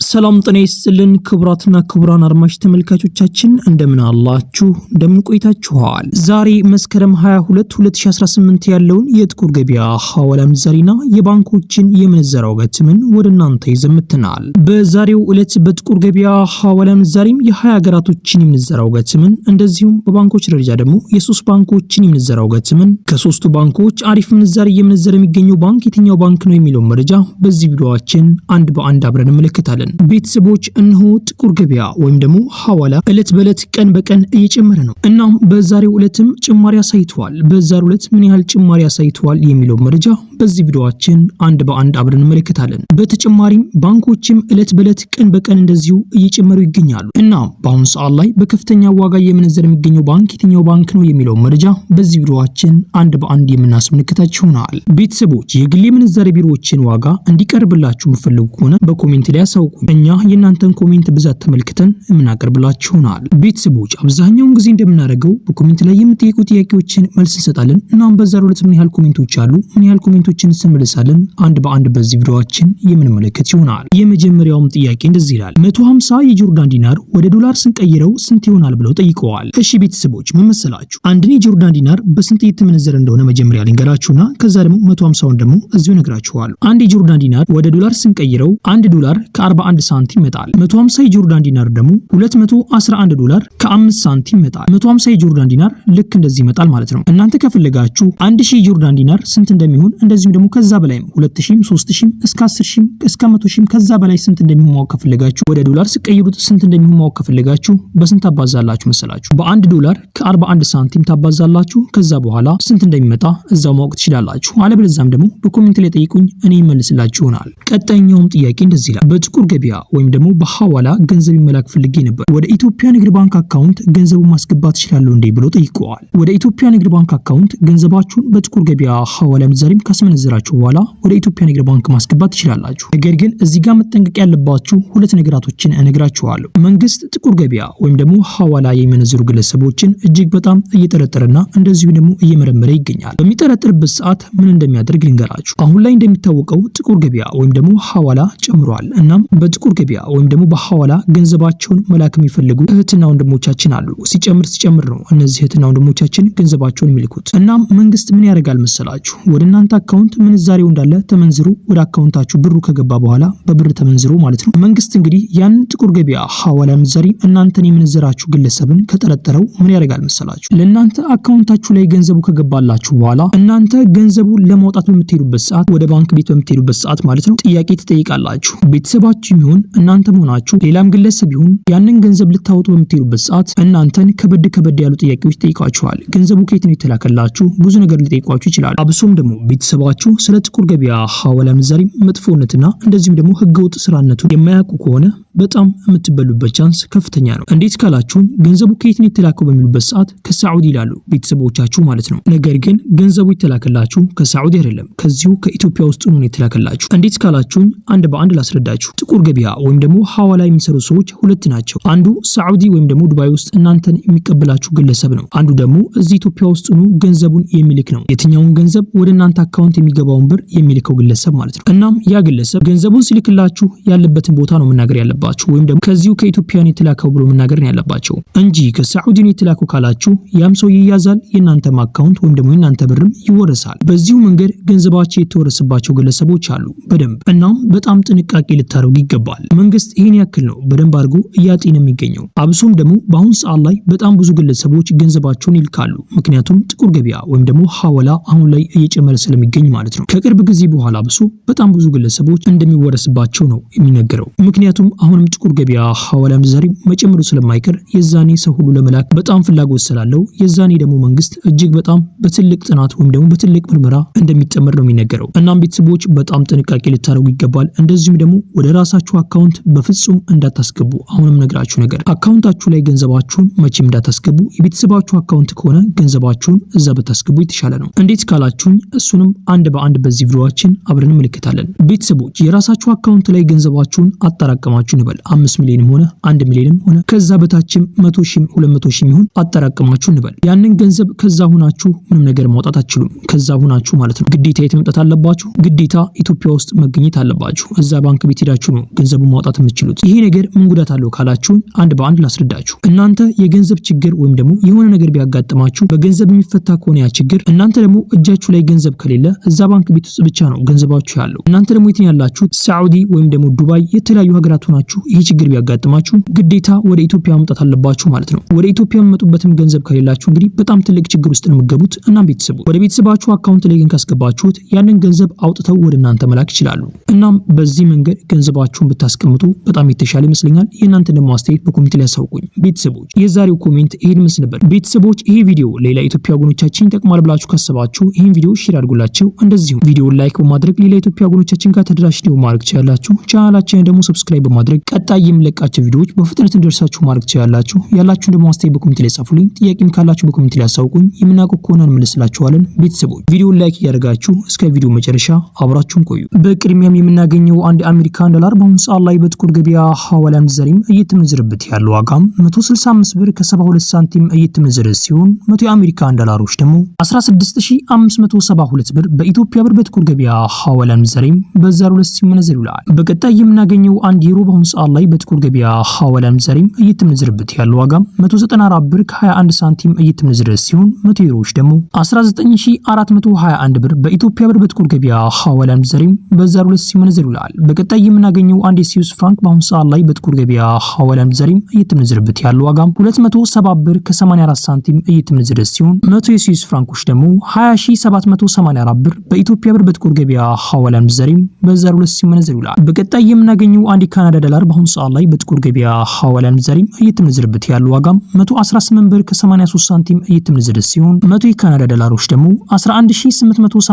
ሰላም ጤና ይስጥልን ክቡራትና ክቡራን አድማጭ ተመልካቾቻችን እንደምን አላችሁ እንደምን ቆይታችኋል። ዛሬ መስከረም 22 2018 ያለውን የጥቁር ገበያ ሐዋላ ምንዛሪና የባንኮችን የምንዛሪ ዋጋችንን ወደ እናንተ ይዘምተናል። በዛሬው ዕለት በጥቁር ገበያ ሐዋላ ምንዛሪም የ20 ሀገራቶችን የምንዛሪ ዋጋችንን እንደዚሁም በባንኮች ደረጃ ደግሞ የ3 ባንኮችን የምንዛሪ ዋጋችንን ከሶስቱ ባንኮች አሪፍ ምንዛሪ የምንዛሪ የሚገኘው ባንክ የትኛው ባንክ ነው የሚለው መረጃ በዚህ ቪዲዮአችን አንድ በአንድ አብረን እንመለከታለን። ቤተሰቦች እነሆ ጥቁር ገበያ ወይም ደግሞ ሐዋላ እለት በእለት ቀን በቀን እየጨመረ ነው። እናም በዛሬው ዕለትም ጭማሪ አሳይቷል። በዛሬው ዕለት ምን ያህል ጭማሪ አሳይቷል የሚለው መረጃ በዚህ ቪዲዮአችን አንድ በአንድ አብረን እንመለከታለን። በተጨማሪም ባንኮችም እለት በእለት ቀን በቀን እንደዚሁ እየጨመሩ ይገኛሉ። እናም በአሁኑ ሰዓት ላይ በከፍተኛ ዋጋ የምንዛሪ የሚገኘው ባንክ የትኛው ባንክ ነው የሚለው መረጃ በዚህ ቪዲዮአችን አንድ በአንድ የምናስመለክታችሁ ይሆናል። ቤተሰቦች የግል የምንዛሪ ቢሮዎችን ዋጋ እንዲቀርብላችሁ የምትፈልጉ ከሆነ በኮሜንት ላይ ያሳውቁ። እኛ የእናንተን ኮሜንት ብዛት ተመልክተን የምናቀርብላችሁ ይሆናል። ቤተሰቦች አብዛኛውን ጊዜ እንደምናደርገው በኮሜንት ላይ የምትጠይቁ ጥያቄዎችን መልስ እንሰጣለን። እናም በዛሬው ዕለት ምን ያህል ኮሜንቶች አሉ፣ ምን ያህል ኮሜንቶችን እንመልሳለን አንድ በአንድ በዚህ ቪዲዮአችን የምንመለከት ይሆናል። የመጀመሪያውም ጥያቄ እንደዚህ ይላል። 150 የጆርዳን ዲናር ወደ ዶላር ስንቀይረው ስንት ይሆናል ብለው ጠይቀዋል። እሺ ቤተሰቦች ምን መሰላችሁ? አንድን የጆርዳን ዲናር በስንት እየተመነዘረ እንደሆነ መጀመሪያ ልንገራችሁና ከዛ ደግሞ 150ውን ደግሞ እዚሁ ነግራችኋለሁ። አንድ የጆርዳን ዲናር ወደ ዶላር ስንቀይረው 1 ዶላር ከ41 ሳንቲም ይመጣል። 150 የጆርዳን ዲናር ደግሞ 211 ዶላር ከ5 ሳንቲም ይመጣል። 150 የጆርዳን ዲናር ልክ እንደዚህ ይመጣል ማለት ነው። እናንተ ከፈለጋችሁ 1000 የጆርዳን ዲናር ስንት እንደሚሆን እንደዚሁም ደግሞ ከዛ በላይም 2000 3000 እስከ 10000 እስከ 100000 ከዛ በላይ ስንት እንደሚሆን ማወቅ ከፈለጋችሁ ወደ ዶላር ሲቀይሩት ስንት እንደሚሆን ማወቅ ከፈለጋችሁ በስንት ታባዛላችሁ መሰላችሁ? በ1 ዶላር ከ41 ሳንቲም ታባዛላችሁ። ከዛ በኋላ ስንት እንደሚመጣ እዛው ማወቅ ትችላላችሁ። አለበለዚያም ደግሞ በኮሜንት ላይ ጠይቁኝ እኔ መልስላችሁ ይሆናል። ቀጣይኛውም ጥያቄ እንደዚህ ይላል። በጥቁር ገበያ ወይም ደግሞ በሐዋላ ገንዘብ መላክ ፈልጌ ነበር። ወደ ኢትዮጵያ ንግድ ባንክ አካውንት ገንዘቡን ማስገባት ይችላልው እንዴ ብሎ ጠይቀዋል። ወደ ኢትዮጵያ ንግድ ባንክ አካውንት ገንዘባችሁን በጥቁር ገበያ ሐዋላ ምንዛሪም ካስመነዘራችሁ በኋላ ወደ ኢትዮጵያ ንግድ ባንክ ማስገባት ትችላላችሁ። ነገር ግን እዚህ ጋር መጠንቀቅ ያለባችሁ ሁለት ነገራቶችን እነግራችኋለሁ። መንግስት ጥቁር ገበያ ወይም ደግሞ ሐዋላ የሚመነዝሩ ግለሰቦችን እጅግ በጣም እየጠረጠረና እንደዚሁ ደግሞ እየመረመረ ይገኛል። በሚጠረጥርበት ሰዓት ምን እንደሚያደርግ ልንገራችሁ። አሁን ላይ እንደሚታወቀው ጥቁር ገበያ ወይም ደግሞ ሐዋላ ጨምሯል። እናም በጥቁር ገበያ ወይም ደግሞ በሐዋላ ገንዘባቸውን መላክ የሚፈልጉ እህትና ወንድሞቻችን አሉ። ሲጨምር ነው እነዚህ እህትና ወንድሞቻችን ገንዘባቸውን የሚልኩት። እናም መንግስት ምን ያደርጋል መሰላችሁ? ወደ እናንተ አካውንት ምንዛሬው እንዳለ ተመንዝሩ ወደ አካውንታችሁ ብሩ ከገባ በኋላ በብር ተመንዝሩ ማለት ነው። መንግስት እንግዲህ ያን ጥቁር ገበያ ሐዋላ ምንዛሪ እናንተን የምንዘራችሁ ግለሰብን ከጠረጠረው ምን ያደርጋል መሰላችሁ? ለእናንተ አካውንታችሁ ላይ ገንዘቡ ከገባላችሁ በኋላ እናንተ ገንዘቡን ለማውጣት በምትሄዱበት ሰዓት ወደ ባንክ ቤት በምትሄዱበት ሰዓት ማለት ነው ጥያቄ ትጠይቃላችሁ። ቤተሰባችሁ ይሁን እናንተ ሆናችሁ ሌላም ግለሰብ ይሁን ያንን ገንዘብ ልታወጡ በምትሄዱበት ሰዓት እናንተን ከበድ ያሉ ጥያቄዎች ጠይቋችኋል። ገንዘቡ ከየት ነው የተላከላችሁ? ብዙ ነገር ሊጠይቋችሁ ይችላል። አብሶም ደግሞ ቤተሰባችሁ ስለ ጥቁር ገበያ ሐዋላ ምንዛሪ መጥፎነትና እንደዚሁም ደግሞ ህገወጥ ስራነቱን የማያውቁ ከሆነ በጣም የምትበሉበት ቻንስ ከፍተኛ ነው። እንዴት ካላችሁ ገንዘቡ ከየት ነው የተላከው በሚሉበት ሰዓት ከሳዑዲ ይላሉ ቤተሰቦቻችሁ ማለት ነው። ነገር ግን ገንዘቡ የተላከላችሁ ከሳዑዲ አይደለም፣ ከዚሁ ከኢትዮጵያ ውስጥ ነው የተላከላችሁ። እንዴት ካላችሁ አንድ በአንድ ላስረዳችሁ። ጥቁር ገበያ ወይም ደግሞ ሐዋላ የሚሰሩ ሰዎች ሁለት ናቸው። አንዱ ሳዑዲ ወይም ደግሞ ዱባይ ውስጥ እናንተን የሚቀበላችሁ ግለሰብ ነው። አንዱ ደግሞ እዚህ ኢትዮጵያ ውስጥ ነው ገንዘቡን የሚልክ ነው። የትኛውን ገንዘብ ወደ እናንተ አካውንት የሚገባውን ብር የሚልከው ግለሰብ ማለት ነው። እናም ያ ግለሰብ ገንዘቡን ሲልክላችሁ ያለበትን ቦታ ነው መናገር ያለባችሁ፣ ወይም ደግሞ ከዚሁ ከኢትዮጵያ ነው የተላከው ብሎ መናገር ነው ያለባችሁ እንጂ ከሳዑዲ ነው የተላከው ካላችሁ ያም ሰው ይያዛል፣ የእናንተም አካውንት ወይም ደግሞ የእናንተ ብርም ይወረሳል። በዚሁ መንገድ ገንዘባቸው የተወረሰባቸው ግለሰቦች አሉ በደንብ። እናም በጣም ጥንቃቄ ልታደርጉ ይገባል። መንግስት ይሄን ያክል ነው በደንብ አድርጎ እያጤነ የሚገኘው። አብሶም ደግሞ በአሁን ሰዓት ላይ በጣም ብዙ ግለሰቦች ገንዘባቸውን ይልካሉ። ምክንያቱም ጥቁር ገበያ ወይም ደግሞ ሐዋላ አሁን ላይ እየጨመረ ስለሚገኝ ማለት ነው። ከቅርብ ጊዜ በኋላ ብሶ በጣም ብዙ ግለሰቦች እንደሚወረስባቸው ነው የሚነገረው። ምክንያቱም አሁንም ጥቁር ገበያ ሐዋላ ምንዛሪ መጨመሩ ስለማይቀር የዛኔ ሰው ሁሉ ለመላክ በጣም ፍላጎት ስላለው የዛኔ ደግሞ መንግስት እጅግ በጣም በትልቅ ጥናት ወይም ደግሞ በትልቅ ምርመራ እንደሚጨመር ነው የሚነገረው። እናም ቤተሰቦች በጣም ጥንቃቄ ልታደርጉ ይገባል። እንደዚሁም ደግሞ ወደ ራሳችሁ አካውንት በፍጹም እንዳታስገቡ። አሁንም ነግራችሁ ነገር አካውንታችሁ ላይ ገንዘባችሁን መቼም እንዳታስገቡ። የቤተሰባችሁ አካውንት ከሆነ ገንዘባችሁን እዛ በታስገቡ የተሻለ ነው። እንዴት ካላችሁኝ እሱንም አንድ በአንድ በዚህ ቪዲዮአችን አብረን እንመለከታለን። ቤተሰቦች የራሳችሁ አካውንት ላይ ገንዘባችሁን አጠራቀማችሁ እንበል 5 ሚሊዮንም ሆነ 1 ሚሊዮንም ሆነ ከዛ በታችም 100 ሺህ 200 ሺህ ይሁን አጠራቅማችሁ እንበል ያንን ገንዘብ ከዛ ሆናችሁ ምንም ነገር ማውጣት አትችሉም። ከዛ ሆናችሁ ማለት ነው ግዴታ የት መምጣት አለባችሁ? ግዴታ ኢትዮጵያ ውስጥ መገኘት አለባችሁ። እዛ ባንክ ቤት ሄዳችሁ ነው ገንዘቡን ማውጣት የምትችሉት። ይሄ ነገር ምን ጉዳት አለው ካላችሁ አንድ በአንድ ላስረዳችሁ። እናንተ የገንዘብ ችግር ወይም ደግሞ የሆነ ነገር ቢያጋጥማችሁ በገንዘብ የሚፈታ ከሆነ ያ ችግር እናንተ ደግሞ እጃችሁ ላይ ገንዘብ ከሌለ እዛ ባንክ ቤት ውስጥ ብቻ ነው ገንዘባችሁ ያለው። እናንተ ደግሞ የት ያላችሁት? ሳዑዲ ወይም ደግሞ ዱባይ የተለያዩ ሀገራት ሆናችሁ ይሄ ችግር ቢያጋጥማችሁ ግዴታ ወደ ኢትዮጵያ መምጣት አለባችሁ ማለት ነው። ወደ ኢትዮጵያ የምትመጡበትም ገንዘብ ከሌላችሁ እንግዲህ በጣም ትልቅ ችግር ውስጥ ነው የምትገቡት። እናም ቤተሰቡ ወደ ቤተሰባችሁ አካውንት ላይ ግን ካስገባችሁት ያንን ገንዘብ አውጥተው ወደ እናንተ መላክ ይችላሉ። እናም በዚህ መንገድ ገንዘባችሁን ብታስቀምጡ በጣም የተሻለ ይመስለኛል። የእናንተ ደግሞ አስተያየት በኮሜንት ላይ ያሳውቁኝ። ቤተሰቦች የዛሬው ኮሜንት ይሄን መስል ነበር። ቤተሰቦች ይሄ ቪዲዮ ሌላ ኢትዮጵያ ወገኖቻችን ይጠቅማል ብላችሁ ካሰባችሁ ይሄን ቪዲዮ ሼር አድርጉላቸው። እንደዚሁም ቪዲዮውን ላይክ በማድረግ ሌላ ኢትዮጵያ ወገኖቻችን ጋር ተደራሽ እንዲሆን ማድረግ ትችላላችሁ። ቻናላችንን ደግሞ ሰብስክራይብ በማድረግ ቀጣይ የምለቃቸው ቪዲዮዎች በፍጥነት እንዲደርሳችሁ ማድረግ ትችላላችሁ። ያላችሁን ደግሞ አስተያየት በኮሜንት ላይ ጻፉልኝ። ጥያቄም ካላችሁ በኮሜንት ላይ ያሳውቁኝ። የምናውቀው ከሆነ እንመልስላችኋለን። ቤተሰቦች ቪዲዮውን ላይክ እያደረጋችሁ እስከ ቪዲዮ መጨረሻ አብራችሁን ቆዩ። በቅድሚያም የምናገኘው አንድ አሜሪካን ዶላር በአሁኑ ሰዓት ላይ በጥቁር ገበያ ሐዋላ ምንዛሬም እየተመነዘረበት ያለው ዋጋም 165 ብር ከ72 ሳንቲም እየተመነዘረ ሲሆን 100 የአሜሪካን ዶላሮች ደግሞ 16572 ብር በኢትዮጵያ ብር በጥቁር ገበያ ሐዋላ ምንዛሬም በዛሬው ዕለት ሲመነዘር ይውላል። በቀጣይ የምናገኘው አንድ ዩሮ በአሁኑ ሰዓት ላይ በጥቁር ገበያ ሐዋላ ምንዛሬም እየተመነዘረበት ያለው ዋጋም 194 ብር ከ21 ሳንቲም እየተመነዘረ ሲሆን 100 ዩሮዎች ደግሞ 19421 ብር በኢትዮጵያ ብር በጥቁር ገበያ ሐዋላ ምንዛሬም በዛሬው ዕለት ሲመነዘር ይውላል። በቀጣይ የምናገኘው አንድ የስዊስ ፍራንክ በአሁኑ ሰዓት ላይ በጥቁር ገበያ ሐዋላ ምንዛሬም እየተመነዘረበት ያለው ዋጋም 270 ብር ከ84 ሳንቲም እየተመነዘረ ሲሆን 100 የስዊስ ፍራንኮች ደግሞ 20784 ብር በኢትዮጵያ ብር በጥቁር ገበያ ሐዋላ ምንዛሬም በዛሬው ዕለት ሲመነዘር ይውላል። በቀጣይ የምናገኘው አንድ የካናዳ ዶላር በአሁኑ ሰዓት ላይ በጥቁር ገበያ ሐዋላ ምንዛሬም እየተመነዘረበት ያለው ዋጋም 118 ብር ከ83 ሳንቲም እየተመነዘረ ሲሆን 100 የካናዳ ዶላሮች ደግሞ 11883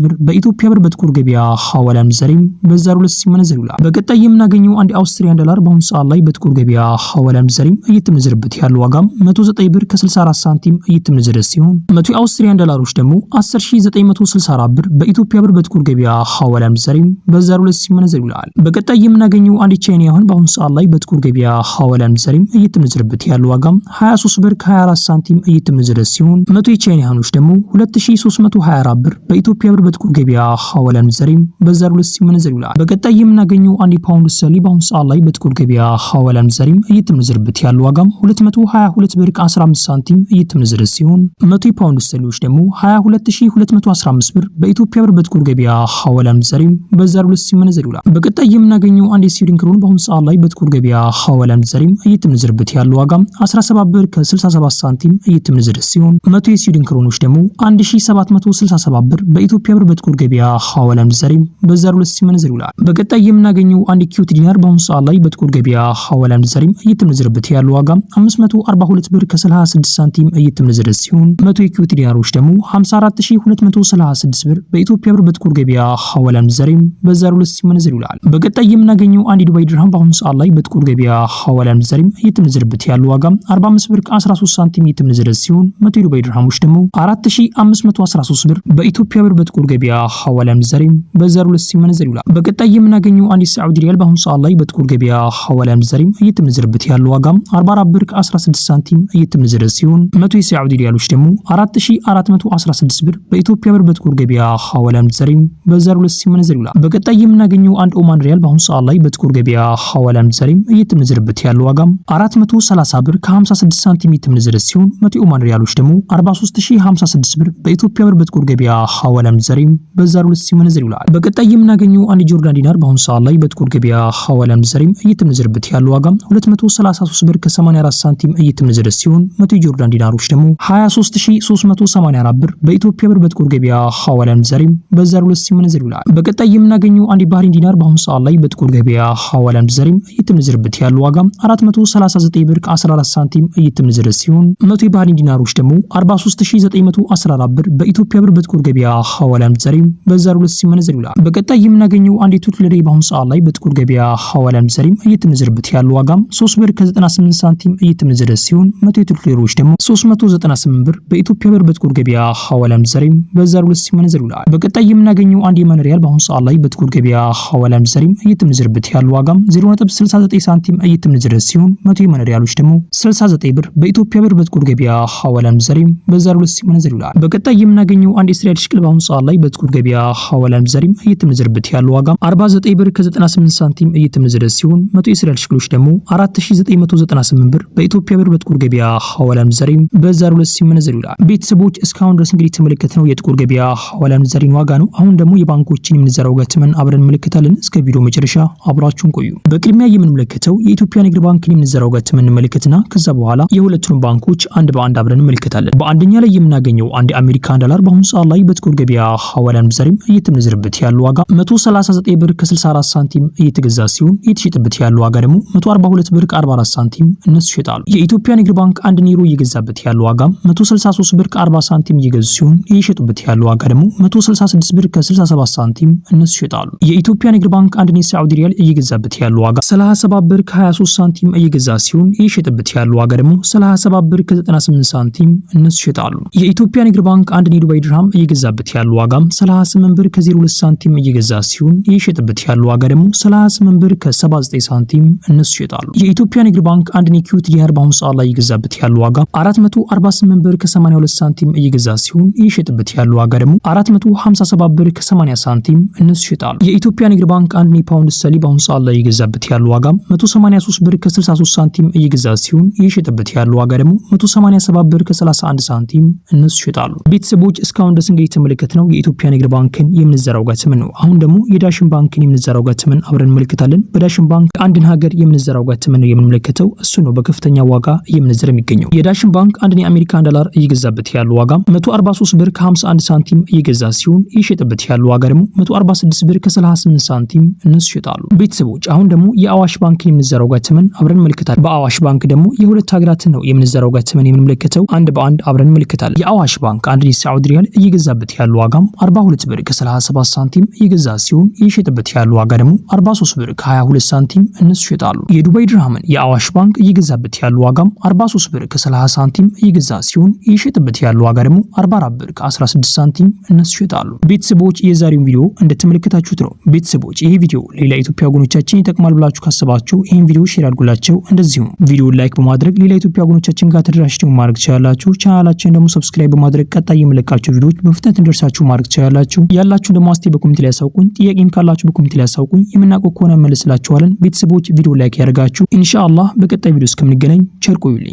ብር በኢትዮጵያ ብር በጥቁር ገበያ ሐዋላ ምንዛሬም በዛሬው ዕለት ሲመነዘር ይውላል። በቀጣይ የምናገኘው አንድ አውስትሪያን ዶላር በአሁኑ ሰዓት ላይ በጥቁር ገበያ ሐዋላ ምንዛሬም እየተመነዘረበት ያለው ዋጋም 109 ብር ከ64 ሳንቲም እየተመነዘረ ሲሆን 100 የአውስትሪያን ዶላሮች ደግሞ 10964 ብር በኢትዮጵያ ብር በጥቁር ገበያ ሐዋላ ምንዛሬም በዛሬው ዕለት ሲመነዘር ይውላል። በቀጣይ የምናገኘው አንድ ቻይና ያሁን በአሁኑ ሰዓት ላይ በጥቁር ገበያ ሐዋላ ምንዛሬም እየተመነዘረበት ያለው ዋጋም 23 ብር ከ24 ሳንቲም እየተመነዘረ ሲሆን 100 የቻይና ያሁኖች ደግሞ 2324 ብር በኢትዮጵያ ብር በጥቁር ገበያ ሐዋላ ምንዛሬም በዛሬው ዕለት ሲመነዘር ይውላል። በቀጣይ የምናገኘው አንድ ፓውንድ ስተርሊ በአሁኑ ሰዓት ላይ በጥቁር ገበያ ሐዋላ ምንዛሬም እየተመነዘረበት ያለው ዋጋም 222 ብር ከ15 ሳንቲም እየተመነዘረ ሲሆን 100 የፓውንድ ስተርሊዎች ደግሞ 22215 ብር በኢትዮጵያ ብር በጥቁር ገበያ ሐዋላ ምንዛሬም በዛሬው ዕለት ሲመነዘር ይውላል። በቀጣይ የምናገኘው አንድ የስዊድን ክሮን በአሁኑ ሰዓት ላይ በጥቁር ገበያ ሐዋላ ምንዛሬም እየተመነዘረበት ያለው ዋጋም 17 ብር ከ67 ሳንቲም እየተመነዘረ ሲሆን 100 የስዊድን ክሮኖች ደግሞ 1767 ብር በኢትዮጵያ ብር በጥቁር ገበያ ሐዋላ ምንዛሬም በዛሬው ዕለት ሲመነዘር ይውላል። በቀጣይ የምናገኘው አንድ ኪዩት ዲናር በአሁኑ ሰዓት ላይ በጥቁር ገበያ ሐዋላ ምንዛሬም እየተመነዘረበት ያለው ዋጋም 542 ብር ከ36 ሳንቲም እየተመነዘረ ሲሆን 100 የኪዩት ዲናሮች ደግሞ 54236 ብር በኢትዮጵያ ብር በጥቁር ገበያ ሐዋላ ምንዛሬም በዛሬው ዕለት ሲመነዘር ይውላል። በቀጣይ የምናገኘው አንድ ዱባይ ድርሃም በአሁኑ ሰዓት ላይ በጥቁር ገበያ ሐዋላ ምንዛሬም እየተመነዘረበት ያለው ዋጋም 45 ብር ከ13 ሳንቲም እየተመነዘረ ሲሆን 100 የዱባይ ድርሃሞች ደግሞ 4513 ብር በኢትዮጵያ ብር በጥቁር ገበያ ሐዋላ ምንዛሬም በዛሬው ዕለት ሲመነዘር ይውላል። በቀጣይ የምናገኘው አንድ የሳዑዲ ሪያል በአሁኑ ሰዓት ላይ በጥቁር ገበያ ሐዋላ ምንዛሬም እየተመነዘረበት ያለው ዋጋም 44 ብር ከ16 ሳንቲም እየተመነዘረ ሲሆን 100 የሳዑዲ ሪያሎች ደግሞ 4416 ብር በኢትዮጵያ ብር በጥቁር ገበያ ሐዋላ ምንዛሬም በዛሬው ዕለት ሲመነዘር ይውላል። በቀጣይ የምናገኘው አንድ ኦማን ሪያል በአሁኑ ሰዓት ላይ በጥቁር ገበያ ሐዋላ ምንዛሬም እየተመነዘረበት ያለው ዋጋም 430 ብር ከ56 ሳንቲም እየተመነዘረ ሲሆን 100 የኦማን ሪያሎች ደግሞ 43056 ብር በኢትዮጵያ ብር በጥቁር ገበያ ሐዋላ ምንዛሬም በዛሬው ዕለት ሲመነዘር ይውላል። በቀጣይ የምናገኘው አንድ ጆርዳን ዲናር በአሁኑ ሰዓት ላይ በጥቁር ገበያ ሐዋላ ምንዛሬም እየተመነዘረበት ያለው ዋጋም 233 ብር ከ84 ሳንቲም እየተመነዘረ ሲሆን 100 የጆርዳን ዲናሮች ደግሞ 23384 ብር በኢትዮጵያ ብር በጥቁር ገበያ ሐዋላ ምንዛሬም በዛሬው ዕለት ሲመነዘር ይውላል። በቀጣይ የምናገኘው አንድ ባህሪን ዲናር በአሁኑ ሰዓት ላይ በጥቁር ገበያ ሐዋላ ምንዛሬም እየተመነዘረበት ያለው ዋጋም 439 ብር ከ14 ሳንቲም እየተመነዘረ ሲሆን 100 የባህሪን ዲናሮች ደግሞ 43914 ብር በኢትዮጵያ ብር በጥቁር ገበያ ሐዋላ ምንዛሬም በዛሬው ዕለት ሲመነዘር ይውላል። በቀጣይ የምናገኘው አንድ የቱርክ ሊሬ በአሁኑ ሰዓት ላይ በጥቁር ገበያ ሐዋላ ምንዛሬም እየተመነዘረበት ያለው ዋጋም 3 ብር ከ98 ሳንቲም እየተመነዘረ ሲሆን 100 የቱርክ ሊሮች ደግሞ 398 ብር በኢትዮጵያ ብር በጥቁር ገበያ ሐዋላ ምንዛሬም በዛሬው ዕለት ሲመነዘር ይውላል። በቀጣይ የምናገኘው አንድ የመን ሪያል በአሁኑ ሰዓት ላይ በጥቁር ገበያ ሐዋላ ምንዛሬም እየተመነዘረበት ያለው ዋጋም 0.69 ሳንቲም እየተመነዘረ ሲሆን 100 የመን ሪያሎች ደግሞ 69 ብር በኢትዮጵያ ብር በጥቁር ገበያ ሐዋላ ምንዛሬም በዛሬው ዕለት ሲመነዘር ይውላል። በቀጣይ የምናገኘው አንድ የእስራኤል ሽቅል በአሁኑ ሰዓት ላይ በጥቁር ገበያ ሐዋላ ምንዛሬም እየተመነዘረበት ያለው ዋጋ 49 ብር ከ98 ሳንቲም እየተመነዘረ ሲሆን 100 የእስራኤል ሽቅሎች ደግሞ 4998 ብር በኢትዮጵያ ብር በጥቁር ገበያ ሐዋላ ምንዛሬም በዛሬው ዕለት ሲመነዘር ይውላል። ቤተሰቦች እስካሁን ድረስ እንግዲህ የተመለከትነው የጥቁር ገበያ ሐዋላ ምንዛሬን ዋጋ ነው። አሁን ደግሞ የባንኮችን የምንዛሬ ዋጋ ተመን አብረን እንመለከታለን። እስከ ቪዲዮ መጨረሻ አብራችሁን ቆዩ። በቅድሚያ የምንመለከተው የኢትዮጵያ ንግድ ባንክን የምንዛሬ ዋጋ ተመን እንመለከትና ከዛ በኋላ የሁለቱንም ባንኮች አንድ በአንድ አብረን እንመለከታለን። በአንደኛ ላይ የምናገኘው አንድ አሜሪካን ዶላር በአሁኑ ሰዓት ላይ በጥቁር ገበያ ሐዋላ ምንዛሬም እየተመነዘረበት ያለው ዋጋ 139 ብር ከ64 ሳንቲም እየተገዛ ሲሆን እየተሸጠበት ያለው ዋጋ ደግሞ 142 ብር ከ44 ሳንቲም እነሱ ይሸጣሉ። የኢትዮጵያ ንግድ ባንክ አንድ ኒሮ እየገዛበት ያለው ዋጋ 163 ብር ከ40 ሳንቲም እየገዙ ሲሆን እየሸጡበት ያለው ዋጋ ደግሞ 166 ብር ከ67 ሳንቲም እነሱ ይሸጣሉ። የኢትዮጵያ ንግድ ባንክ አንድ የሳዑዲ ሪያል እየገዛበት ያለው ዋጋ 37 ብር ከ23 ሳንቲም እየገዛ ሲሆን እየሸጠበት ያለው ዋጋ ደግሞ 37 ብር ከ98 ሳንቲም እነሱ ይሸጣሉ። የኢትዮጵያ ንግድ ባንክ አንድ የዱባይ ድርሃም እየገዛበት ያለው ዋጋ 38 ብር ከ02 ሳንቲም እየገዛ ሲሆን እየሸጠበት ያለው ዋጋ ደግሞ 38 ብር ከ79 ሳንቲም እነሱ ይሸጣሉ። የኢትዮጵያ ንግድ ባንክ አንድ የኩዌት ዲናር በአሁኑ ሰዓት ላይ እየገዛበት ያለው ዋጋ 448 ብር ከ82 ሳንቲም እየገዛ ሲሆን እየሸጠበት ያለው ዋጋ ደግሞ 457 ብር ከ80 ሳንቲም እነሱ ይሸጣሉ። የኢትዮጵያ ንግድ ባንክ አንድ የፓውንድ ስተርሊንግ በአሁኑ ሰዓት ላይ እየገዛበት ያለው ዋጋ 183 ብር ከ63 ሳንቲም እየገዛ ሲሆን እየሸጠበት ያለው ዋጋ ደግሞ 187 ብር ከ31 ሳንቲም እነሱ ይሸጣሉ። ቤተሰቦች እስካሁን ድረስ እንግዲህ የተመለከትነው የኢትዮጵያ ንግድ ባንክን የምንዛሬ ዋጋ ተመን ነው። አሁን ደግሞ የዳሽን ባንክን የምንዛሬ ዋጋ ተመን አብረን እንመለከታለን። በዳሽን ባንክ አንድን ሀገር የምንዛሬ ዋጋ ተመን ነው የምንመለከተው። እሱ ነው በከፍተኛ ዋጋ እየመነዘረ የሚገኘው። የዳሽን ባንክ አንድ የአሜሪካን ዶላር እየገዛበት ያለው ዋጋ 143 ብር ከ51 ሳንቲም እየገዛ ሲሆን እየሸጠበት ያለው ዋጋ ደግሞ 146 ብር ከ38 ሳንቲም እነሱ ይሸጣሉ። ቤተሰቦች አሁን ደግሞ የአዋሽ ባንክን የምንዛሬ ዋጋ ተመን አብረን እንመለከታለን። በአዋሽ ባንክ ደግሞ የሁለት ሀገራትን ነው የምንዛሬ ዋጋ ተመን የምንመለከተው። አንድ በአንድ አብረን እንመለከታለን። የአዋሽ ባንክ አንድ የሳዑዲ ሪያል እየገዛበት ያለው ዋጋ 42 ብር ከ37 ሳንቲም እየገዛ ሲሆን እየሸጠበት ያለው ዋጋ ደግሞ 43 ብር ከ22 ሳንቲም እነሱ ይሸጣሉ። የዱባይ ድርሃምን የአዋሽ ባንክ እየገዛበት ያለው ዋጋ 43 ብር ከ30 ሳንቲም እየገዛ ሲሆን እየሸጠበት ያለው ዋጋ ደግሞ 44 ብር ከ16 ሳንቲም እነሱ ይሸጣሉ። ቤተሰቦች የዛሬውን ቪዲዮ እንደተመለከታችሁት ነው። ቤተሰቦች ይሄ ቪዲዮ ሌላ ኢትዮጵያ ወገኖቻችን ይጠቅማል ብላችሁ ካሰባችሁ ይሄን ቪዲዮ ሼር አድርጉላቸው። እንደዚሁም ቪዲዮውን ላይክ በማድረግ ሌላ ኢትዮጵያ ወገኖቻችን ጋር ተደራሽ ማድረግ ትችላላችሁ። ቻናላችንን ደግሞ ሰብስክራይብ በማድረግ ቀጣይ የምለቃቸው ቪዲዮዎች በፍጥነት እንደርሳችሁ ማድረግ ትችላላችሁ። ያላችሁን ደግሞ አስተያየት በኮሜንት ላይ ያሳውቁኝ። ጥያቄም ካላችሁ በኮሜንት ላይ ያሳውቁኝ። የምናውቀው ከሆነ መልስላችኋለን። ቤተሰቦች ቪዲዮ ላይክ ያደርጋችሁ። ኢንሻአላህ በቀጣይ ቪዲዮ እስከምንገናኝ ቸር ቆዩልኝ።